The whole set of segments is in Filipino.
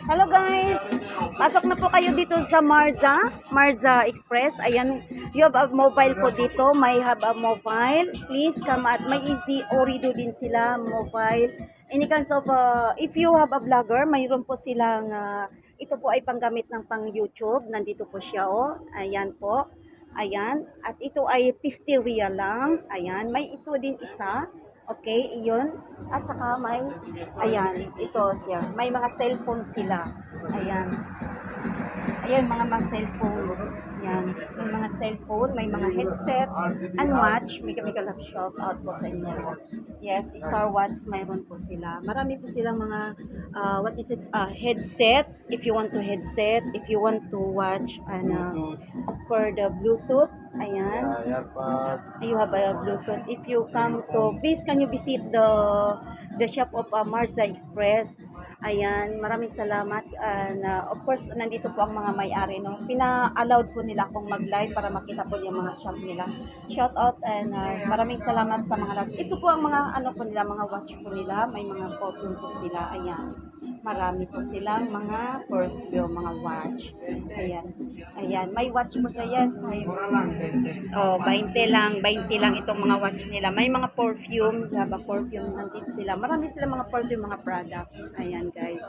Hello guys! Pasok na po kayo dito sa Marza Express. Ayan, you have a mobile po dito. May have a mobile. Please come at may easy Orido din sila mobile. Any kinds of, if you have a vlogger, mayroon po silang, ito po ay panggamit ng pang YouTube. Nandito po siya oh. Ayan po. Ayan. At ito ay 50 real lang. Ayan. May ito din isa. Okay, iyon. At saka may, ayan, ito siya. May mga cellphone sila. Ayan. Ayan, mga cellphone. Yan. May mga cellphone, may mga headset, and watch. Mega love shout out po sa inyo. Yes, Star Watch, mayroon po sila. Marami po silang mga, what is it, headset. If you want to headset, if you want to watch, and for the Bluetooth, ayan. You have a Bluetooth. If you come to, please can you visit the shop of Marza Express. Ayan, maraming salamat. And of course, nandito po ang mga may-ari. No? Pina-allowed po nila akong mag-live para makita po yung mga shop nila. Shout out and maraming salamat sa mga lahat. Ito po ang mga ano po nila, mga watch po nila. May mga perfume po sila. Ayan. Marami po silang mga perfume, mga watch. Ayan. Ayan. May watch po siya. Yes. Oh, 20 lang. 20 lang itong mga watch nila. May mga perfume. Diba? Perfume nandito sila. Marami silang mga perfume, mga product. Ayan guys.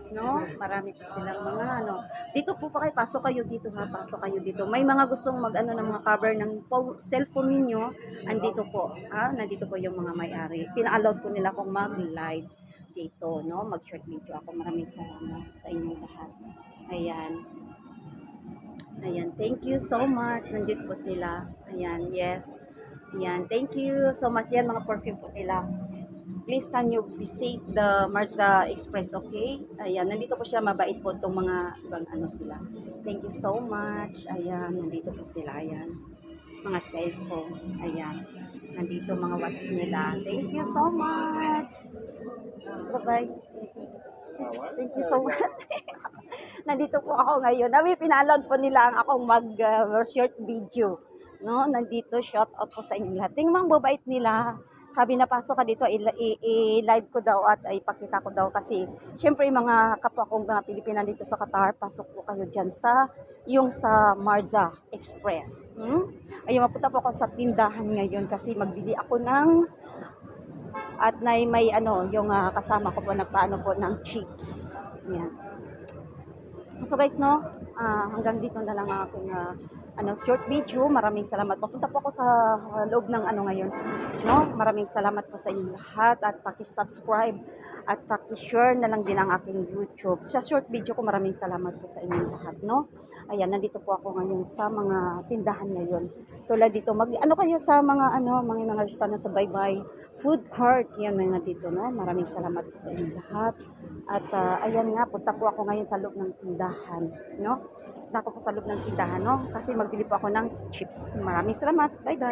No? Marami po silang mga ano. Dito po pa kayo. Pasok kayo dito ha. Pasok kayo dito. May mga gustong mag-ano ng mga cover ng cellphone ninyo. Andito po. Ha? Nandito po yung mga may-ari. Pina-allowed po nila kung mag-live dito, no? Mag-short video ako. Maraming salamat sa inyong lahat. Ayan. Ayan, thank you so much. Nandito po sila. Ayan, yes. Ayan, thank you so much. Yan, mga perfume po nila. Please can you visit the Marza Express, okay? Ayan, nandito po siya. Mabait po itong mga ibang ano sila. Thank you so much. Ayan, nandito po sila. Ayan. Mga cellphone. Ayan. Nandito mga watch nila. Thank you so much. Bye-bye. Thank you so much. Nandito po ako ngayon. Nabi, pinalad po nila ang akong mag-short video. No? Nandito, shout out po sa inyo lahat. Tingnan mga babait nila. Sabi na pasok ka dito, i-live ko daw at ipakita ko daw kasi syempre mga kapwa kong mga Pilipina dito sa Qatar, pasok po kayo dyan sa Marza Express. Ayun, mapunta po ako sa tindahan ngayon kasi magbili ako ng at may ano, yung kasama ko po nagpaano po ng chips. Yan. So guys, no, hanggang dito na lang ang aking short video. Maraming salamat. Papunta po ako sa loob ng ano ngayon. No? Maraming salamat po sa inyo lahat at paki-subscribe at paki-share na lang din ang aking YouTube. Sa short video ko, maraming salamat po sa inyo lahat, no? Ayan, nandito po ako ngayon sa mga tindahan ngayon. Tulad dito, ano kayo sa mga restaurant sa Bye-Bye Food Court. Yan mga dito, no? Maraming salamat po sa inyo lahat. At ayan nga, punta po ako ngayon sa loob ng tindahan, no? Punta ako po sa loob ng tindahan, no? Kasi magbili po ako ng chips. Maraming salamat. Bye-bye.